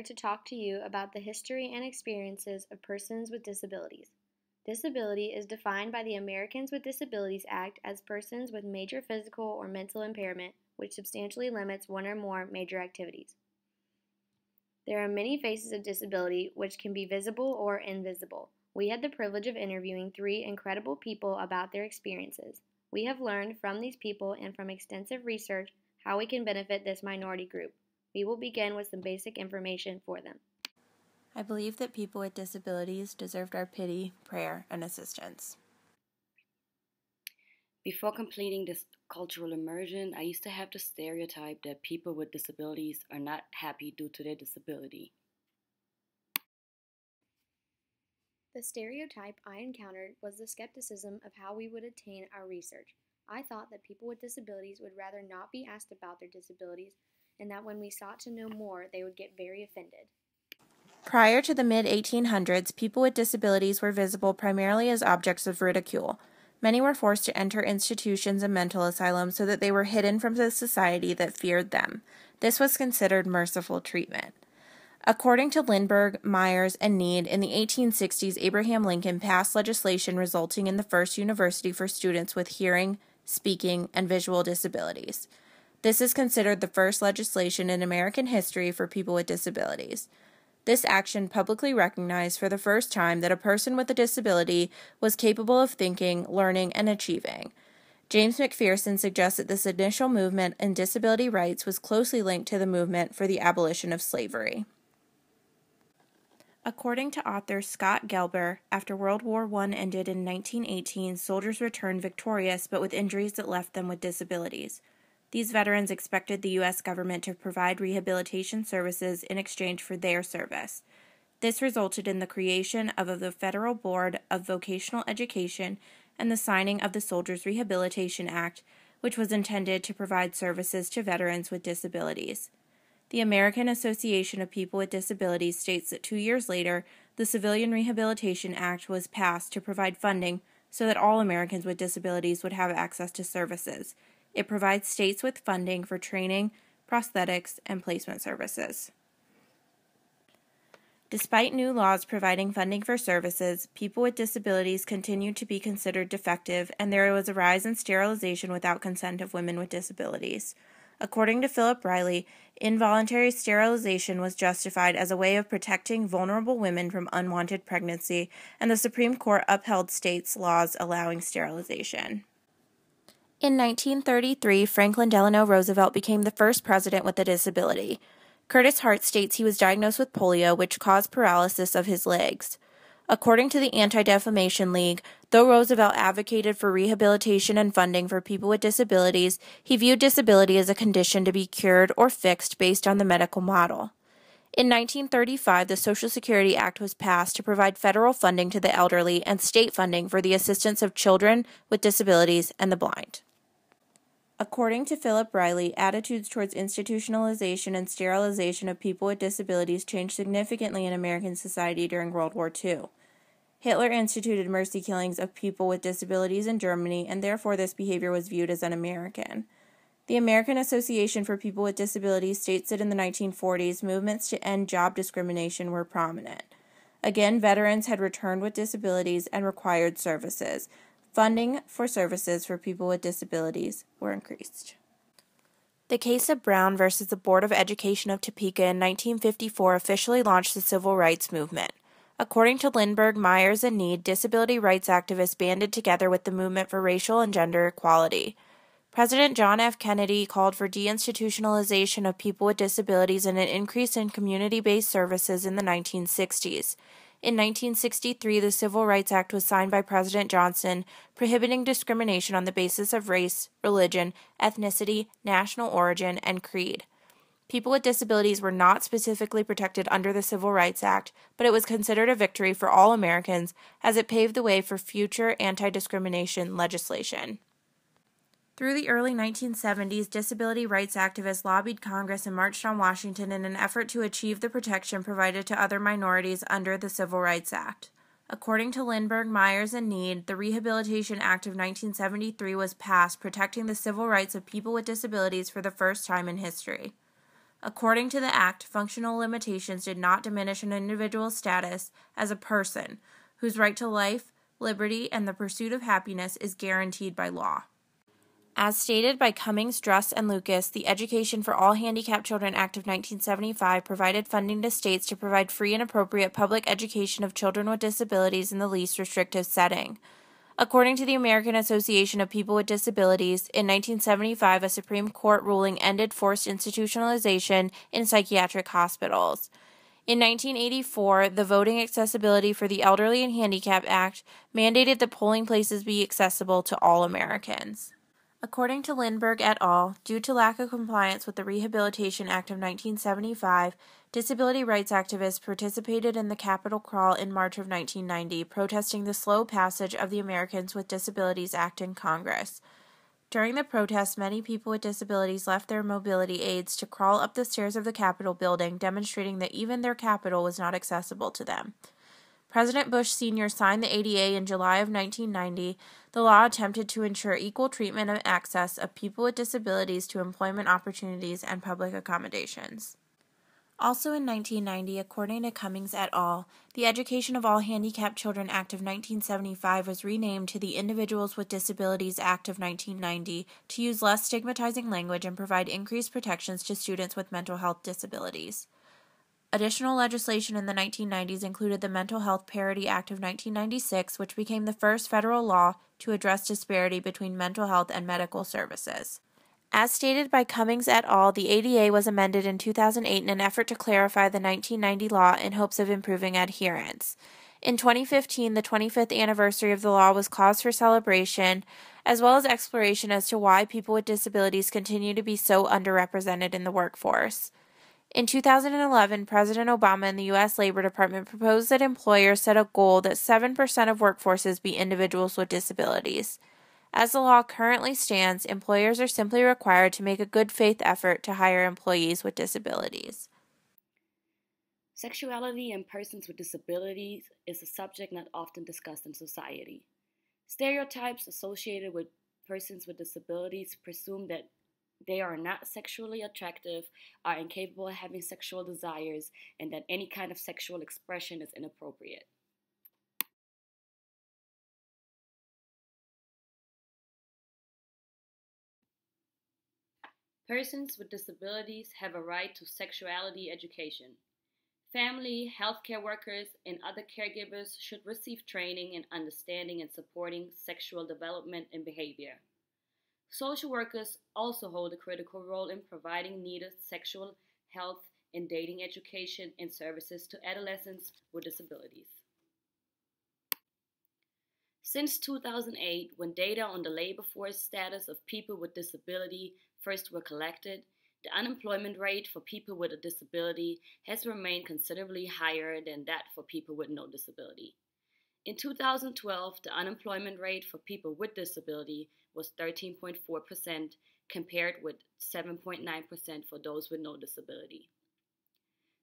here to talk to you about the history and experiences of persons with disabilities. Disability is defined by the Americans with Disabilities Act as persons with major physical or mental impairment, which substantially limits one or more major activities. There are many faces of disability which can be visible or invisible. We had the privilege of interviewing 3 incredible people about their experiences. We have learned from these people and from extensive research how we can benefit this minority group. We will begin with some basic information for them. I believe that people with disabilities deserved our pity, prayer, and assistance. Before completing this cultural immersion, I used to have the stereotype that people with disabilities are not happy due to their disability. The stereotype I encountered was the skepticism of how we would attain our research. I thought that people with disabilities would rather not be asked about their disabilities, and that when we sought to know more, they would get very offended. Prior to the mid-1800s, people with disabilities were visible primarily as objects of ridicule. Many were forced to enter institutions and mental asylums so that they were hidden from the society that feared them. This was considered merciful treatment. According to Lindbergh, Myers, and Need, in the 1860s, Abraham Lincoln passed legislation resulting in the first university for students with hearing, speaking, and visual disabilities. This is considered the first legislation in American history for people with disabilities. This action publicly recognized for the first time that a person with a disability was capable of thinking, learning, and achieving. James McPherson suggests that this initial movement in disability rights was closely linked to the movement for the abolition of slavery. According to author Scott Gelber, after World War I ended in 1918, soldiers returned victorious but with injuries that left them with disabilities. These veterans expected the U.S. government to provide rehabilitation services in exchange for their service. This resulted in the creation of the Federal Board of Vocational Education and the signing of the Soldiers' Rehabilitation Act, which was intended to provide services to veterans with disabilities. The American Association of People with Disabilities states that 2 years later, the Civilian Rehabilitation Act was passed to provide funding so that all Americans with disabilities would have access to services. It provides states with funding for training, prosthetics, and placement services. Despite new laws providing funding for services, people with disabilities continue to be considered defective, and there was a rise in sterilization without consent of women with disabilities. According to Philip Riley, involuntary sterilization was justified as a way of protecting vulnerable women from unwanted pregnancy, and the Supreme Court upheld states' laws allowing sterilization. In 1933, Franklin Delano Roosevelt became the first president with a disability. Curtis Hart states he was diagnosed with polio, which caused paralysis of his legs. According to the Anti-Defamation League, though Roosevelt advocated for rehabilitation and funding for people with disabilities, he viewed disability as a condition to be cured or fixed based on the medical model. In 1935, the Social Security Act was passed to provide federal funding to the elderly and state funding for the assistance of children with disabilities and the blind. According to Philip Riley, attitudes towards institutionalization and sterilization of people with disabilities changed significantly in American society during World War II. Hitler instituted mercy killings of people with disabilities in Germany, and therefore this behavior was viewed as un-American. The American Association for People with Disabilities states that in the 1940s, movements to end job discrimination were prominent. Again, veterans had returned with disabilities and required services. Funding for services for people with disabilities were increased. The case of Brown versus the Board of Education of Topeka in 1954 officially launched the civil rights movement. According to Lindbergh, Myers, and Need, disability rights activists banded together with the movement for racial and gender equality. President John F. Kennedy called for deinstitutionalization of people with disabilities and an increase in community-based services in the 1960s. In 1963, the Civil Rights Act was signed by President Johnson, prohibiting discrimination on the basis of race, religion, ethnicity, national origin, and creed. People with disabilities were not specifically protected under the Civil Rights Act, but it was considered a victory for all Americans as it paved the way for future anti-discrimination legislation. Through the early 1970s, disability rights activists lobbied Congress and marched on Washington in an effort to achieve the protection provided to other minorities under the Civil Rights Act. According to Lindbergh, Myers, and Need, the Rehabilitation Act of 1973 was passed, protecting the civil rights of people with disabilities for the first time in history. According to the Act, functional limitations did not diminish an individual's status as a person whose right to life, liberty, and the pursuit of happiness is guaranteed by law. As stated by Cummings, Druss, and Lucas, the Education for All Handicapped Children Act of 1975 provided funding to states to provide free and appropriate public education of children with disabilities in the least restrictive setting. According to the American Association of People with Disabilities, in 1975, a Supreme Court ruling ended forced institutionalization in psychiatric hospitals. In 1984, the Voting Accessibility for the Elderly and Handicapped Act mandated that polling places be accessible to all Americans. According to Lindbergh et al., due to lack of compliance with the Rehabilitation Act of 1975, disability rights activists participated in the Capitol crawl in March of 1990, protesting the slow passage of the Americans with Disabilities Act in Congress. During the protests, many people with disabilities left their mobility aids to crawl up the stairs of the Capitol building, demonstrating that even their Capitol was not accessible to them. President Bush Sr. signed the ADA in July of 1990. The law attempted to ensure equal treatment and access of people with disabilities to employment opportunities and public accommodations. Also in 1990, according to Cummings et al., the Education of All Handicapped Children Act of 1975 was renamed to the Individuals with Disabilities Act of 1990 to use less stigmatizing language and provide increased protections to students with mental health disabilities. Additional legislation in the 1990s included the Mental Health Parity Act of 1996, which became the first federal law to address disparity between mental health and medical services. As stated by Cummings et al., the ADA was amended in 2008 in an effort to clarify the 1990 law in hopes of improving adherence. In 2015, the 25th anniversary of the law was cause for celebration, as well as exploration as to why people with disabilities continue to be so underrepresented in the workforce. In 2011, President Obama and the U.S. Labor Department proposed that employers set a goal that 7% of workforces be individuals with disabilities. As the law currently stands, employers are simply required to make a good faith effort to hire employees with disabilities. Sexuality in persons with disabilities is a subject not often discussed in society. Stereotypes associated with persons with disabilities presume that they are not sexually attractive, are incapable of having sexual desires, and that any kind of sexual expression is inappropriate. Persons with disabilities have a right to sexuality education. Family, healthcare workers, and other caregivers should receive training in understanding and supporting sexual development and behavior. Social workers also hold a critical role in providing needed sexual health and dating education and services to adolescents with disabilities. Since 2008, when data on the labor force status of people with disability first were collected, the unemployment rate for people with a disability has remained considerably higher than that for people with no disability. In 2012, the unemployment rate for people with disability was 13.4% compared with 7.9% for those with no disability.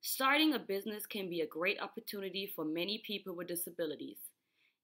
Starting a business can be a great opportunity for many people with disabilities.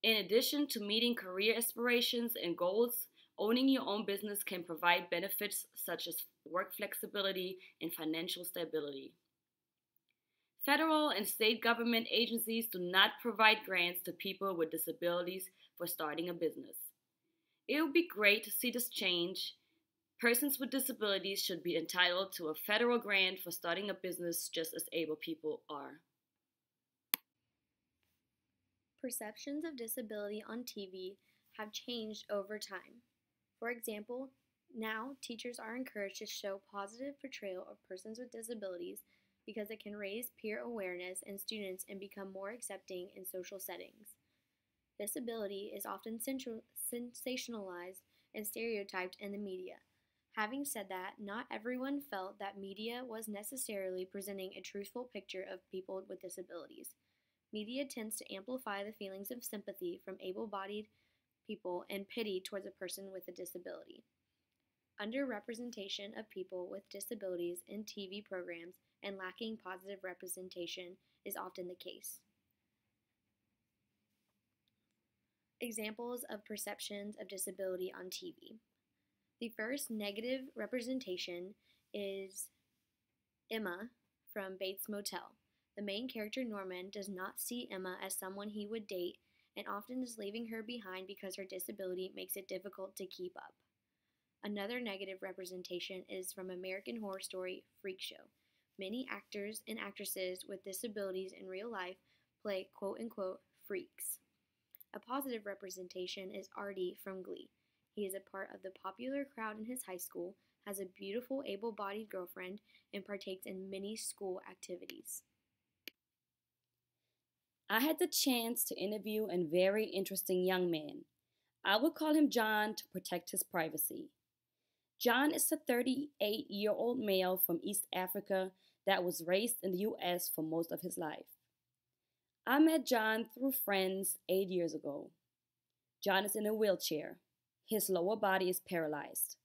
In addition to meeting career aspirations and goals, owning your own business can provide benefits such as work flexibility and financial stability. Federal and state government agencies do not provide grants to people with disabilities for starting a business. It would be great to see this change. Persons with disabilities should be entitled to a federal grant for starting a business just as able people are. Perceptions of disability on TV have changed over time. For example, now teachers are encouraged to show positive portrayal of persons with disabilities because it can raise peer awareness in students and become more accepting in social settings. Disability is often sensationalized and stereotyped in the media. Having said that, not everyone felt that media was necessarily presenting a truthful picture of people with disabilities. Media tends to amplify the feelings of sympathy from able-bodied people and pity towards a person with a disability. Underrepresentation of people with disabilities in TV programs and lacking positive representation is often the case. Examples of perceptions of disability on TV. The first negative representation is Emma from Bates Motel. The main character, Norman, does not see Emma as someone he would date and often is leaving her behind because her disability makes it difficult to keep up. Another negative representation is from American Horror Story Freak Show. Many actors and actresses with disabilities in real life play quote-unquote freaks. A positive representation is Artie from Glee. He is a part of the popular crowd in his high school, has a beautiful able-bodied girlfriend, and partakes in many school activities. I had the chance to interview a very interesting young man. I would call him John to protect his privacy. John is a 38-year-old male from East Africa that was raised in the U.S. for most of his life. I met John through friends 8 years ago. John is in a wheelchair. His lower body is paralyzed.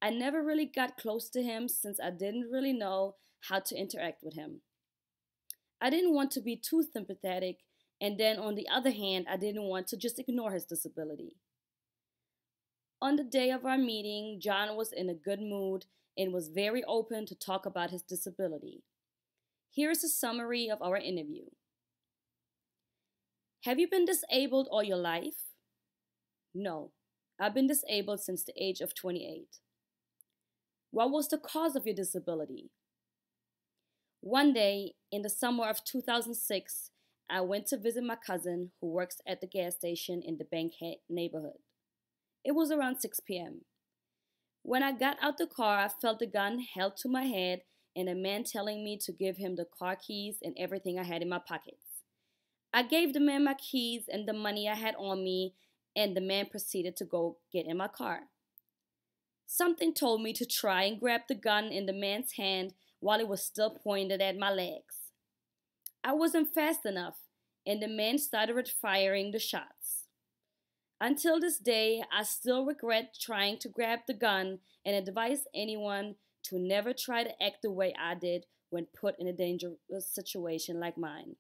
I never really got close to him since I didn't really know how to interact with him. I didn't want to be too sympathetic, and then on the other hand, I didn't want to just ignore his disability. On the day of our meeting, John was in a good mood and was very open to talk about his disability. Here is a summary of our interview. Have you been disabled all your life? No, I've been disabled since the age of 28. What was the cause of your disability? One day, in the summer of 2006, I went to visit my cousin who works at the gas station in the Bankhead neighborhood. It was around 6 p.m. When I got out the car, I felt the gun held to my head and a man telling me to give him the car keys and everything I had in my pockets. I gave the man my keys and the money I had on me, and the man proceeded to go get in my car. Something told me to try and grab the gun in the man's hand while it was still pointed at my legs. I wasn't fast enough, and the man started firing the shots. Until this day, I still regret trying to grab the gun and advise anyone to never try to act the way I did when put in a dangerous situation like mine.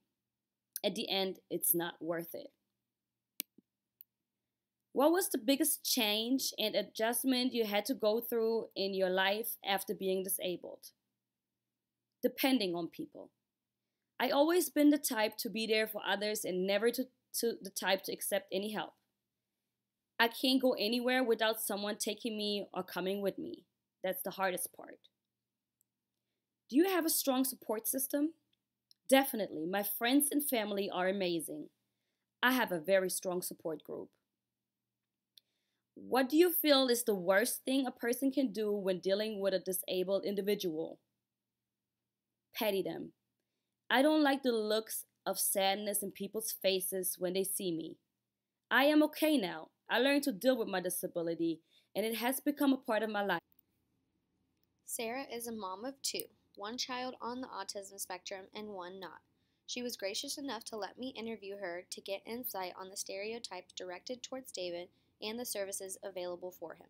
At the end, it's not worth it. What was the biggest change and adjustment you had to go through in your life after being disabled? Depending on people. I always been the type to be there for others and never the type to accept any help. I can't go anywhere without someone taking me or coming with me. That's the hardest part. Do you have a strong support system? Definitely. My friends and family are amazing. I have a very strong support group. What do you feel is the worst thing a person can do when dealing with a disabled individual? Pity them. I don't like the looks of sadness in people's faces when they see me. I am okay now. I learned to deal with my disability, and it has become a part of my life. Sarah is a mom of two, one child on the autism spectrum and one not. She was gracious enough to let me interview her to get insight on the stereotypes directed towards David and the services available for him.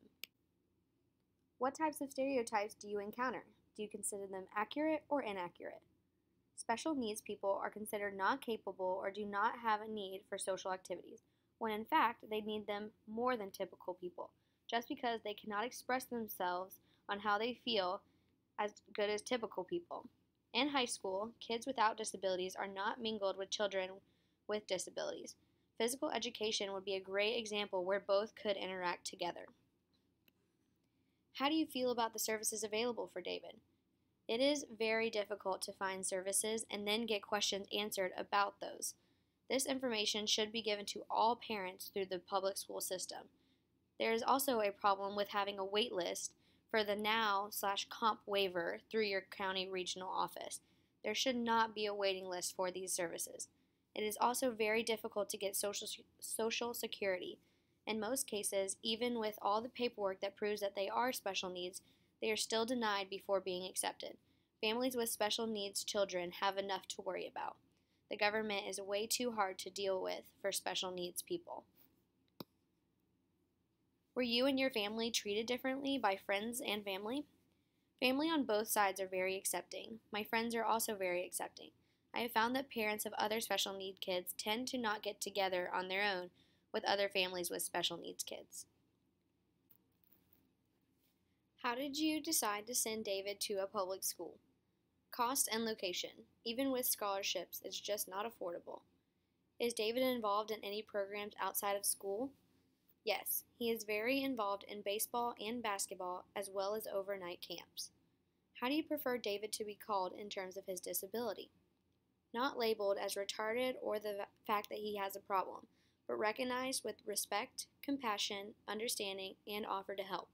What types of stereotypes do you encounter? Do you consider them accurate or inaccurate? Special needs people are considered not capable or do not have a need for social activities, when in fact they need them more than typical people, just because they cannot express themselves on how they feel as good as typical people. In high school, kids without disabilities are not mingled with children with disabilities. Physical education would be a great example where both could interact together. How do you feel about the services available for David? It is very difficult to find services and then get questions answered about those. This information should be given to all parents through the public school system. There is also a problem with having a wait list for the NOW/COMP waiver through your county regional office. There should not be a waiting list for these services. It is also very difficult to get Social Security. In most cases, even with all the paperwork that proves that they are special needs, they are still denied before being accepted. Families with special needs children have enough to worry about. The government is way too hard to deal with for special needs people. Were you and your family treated differently by friends and family? Family on both sides are very accepting. My friends are also very accepting. I have found that parents of other special need kids tend to not get together on their own with other families with special needs kids. How did you decide to send David to a public school? Cost and location. Even with scholarships, it's just not affordable. Is David involved in any programs outside of school? Yes, he is very involved in baseball and basketball as well as overnight camps. How do you prefer David to be called in terms of his disability? Not labeled as retarded or the fact that he has a problem, but recognized with respect, compassion, understanding, and offer to help.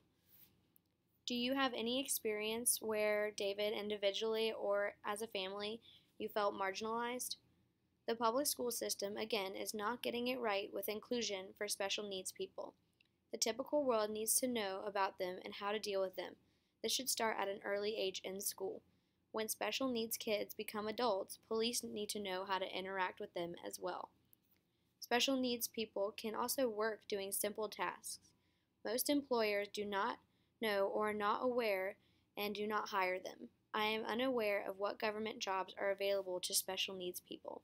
Do you have any experience where David, individually or as a family, you felt marginalized? The public school system, again, is not getting it right with inclusion for special needs people. The typical world needs to know about them and how to deal with them. This should start at an early age in school. When special needs kids become adults, police need to know how to interact with them as well. Special needs people can also work doing simple tasks. Most employers do not know or are not aware and do not hire them. I am unaware of what government jobs are available to special needs people.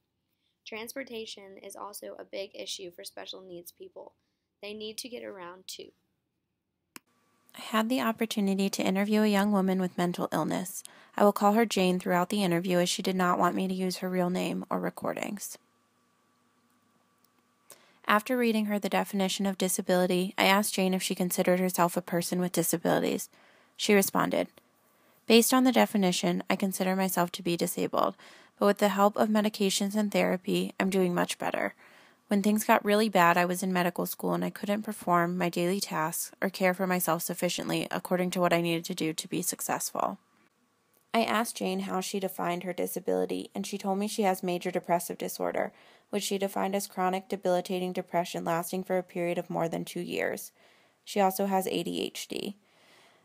Transportation is also a big issue for special needs people. They need to get around too. I had the opportunity to interview a young woman with mental illness. I will call her Jane throughout the interview as she did not want me to use her real name or recordings. After reading her the definition of disability, I asked Jane if she considered herself a person with disabilities. She responded, "Based on the definition, I consider myself to be disabled, but with the help of medications and therapy, I'm doing much better. When things got really bad, I was in medical school and I couldn't perform my daily tasks or care for myself sufficiently according to what I needed to do to be successful." I asked Jane how she defined her disability, and she told me she has major depressive disorder, which she defined as chronic debilitating depression lasting for a period of more than 2 years. She also has ADHD.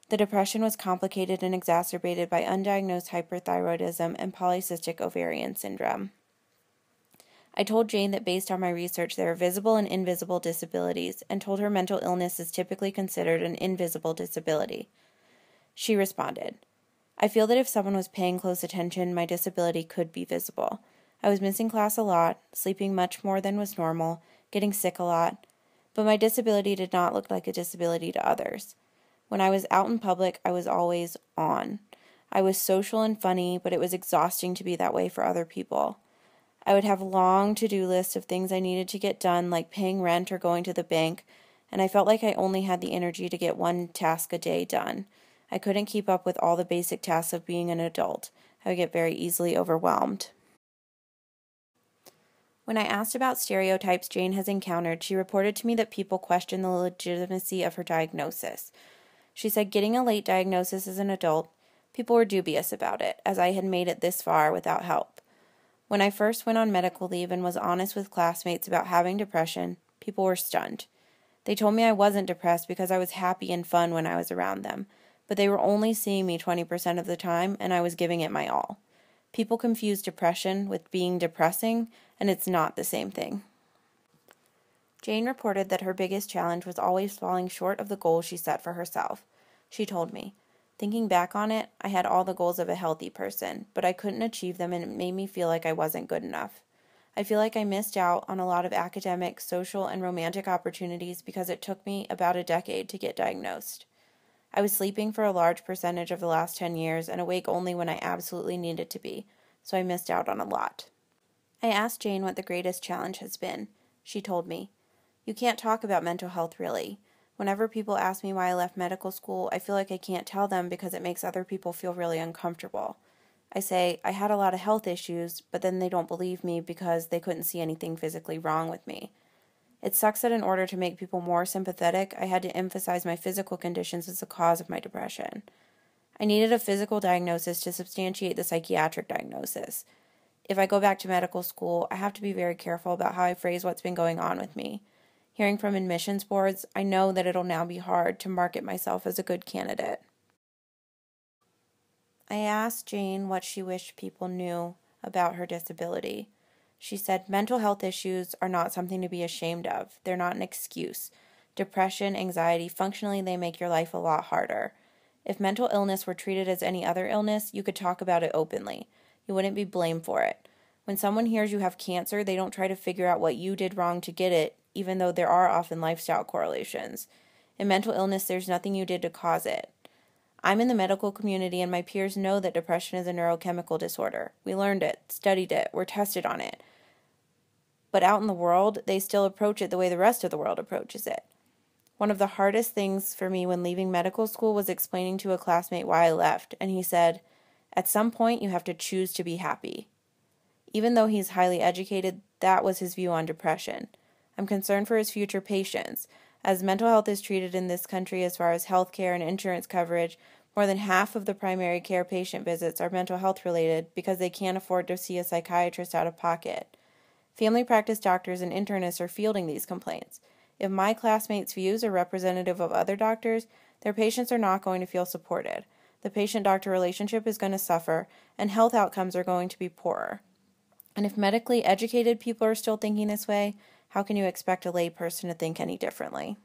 The depression was complicated and exacerbated by undiagnosed hyperthyroidism and polycystic ovarian syndrome. I told Jane that based on my research there are visible and invisible disabilities, and told her mental illness is typically considered an invisible disability. She responded, "I feel that if someone was paying close attention, my disability could be visible. I was missing class a lot, sleeping much more than was normal, getting sick a lot, but my disability did not look like a disability to others. When I was out in public, I was always on. I was social and funny, but it was exhausting to be that way for other people. I would have long to-do lists of things I needed to get done, like paying rent or going to the bank, and I felt like I only had the energy to get one task a day done. I couldn't keep up with all the basic tasks of being an adult. I would get very easily overwhelmed." When I asked about stereotypes Jane has encountered, she reported to me that people question the legitimacy of her diagnosis. She said getting a late diagnosis as an adult, people were dubious about it, as I had made it this far without help. When I first went on medical leave and was honest with classmates about having depression, people were stunned. They told me I wasn't depressed because I was happy and fun when I was around them, but they were only seeing me 20% of the time, and I was giving it my all. People confuse depression with being depressing, and it's not the same thing. Jane reported that her biggest challenge was always falling short of the goals she set for herself. She told me, "Thinking back on it, I had all the goals of a healthy person, but I couldn't achieve them and it made me feel like I wasn't good enough. I feel like I missed out on a lot of academic, social, and romantic opportunities because it took me about a decade to get diagnosed. I was sleeping for a large percentage of the last 10 years and awake only when I absolutely needed to be, so I missed out on a lot." I asked Jane what the greatest challenge has been. She told me, "You can't talk about mental health really. Whenever people ask me why I left medical school, I feel like I can't tell them because it makes other people feel really uncomfortable. I say, I had a lot of health issues, but then they don't believe me because they couldn't see anything physically wrong with me. It sucks that in order to make people more sympathetic, I had to emphasize my physical conditions as the cause of my depression. I needed a physical diagnosis to substantiate the psychiatric diagnosis. If I go back to medical school, I have to be very careful about how I phrase what's been going on with me. Hearing from admissions boards, I know that it'll now be hard to market myself as a good candidate." I asked Jane what she wished people knew about her disability. She said, "Mental health issues are not something to be ashamed of. They're not an excuse. Depression, anxiety, functionally they make your life a lot harder. If mental illness were treated as any other illness, you could talk about it openly. You wouldn't be blamed for it. When someone hears you have cancer, they don't try to figure out what you did wrong to get it, even though there are often lifestyle correlations. In mental illness, there's nothing you did to cause it. I'm in the medical community and my peers know that depression is a neurochemical disorder. We learned it, studied it, we're tested on it. But out in the world, they still approach it the way the rest of the world approaches it. One of the hardest things for me when leaving medical school was explaining to a classmate why I left, and he said, "At some point you have to choose to be happy." Even though he's highly educated, that was his view on depression. I'm concerned for his future patients. As mental health is treated in this country as far as health care and insurance coverage, more than half of the primary care patient visits are mental health related because they can't afford to see a psychiatrist out of pocket. Family practice doctors and internists are fielding these complaints. If my classmates' views are representative of other doctors, their patients are not going to feel supported. The patient-doctor relationship is going to suffer, and health outcomes are going to be poorer. And if medically educated people are still thinking this way, how can you expect a lay person to think any differently?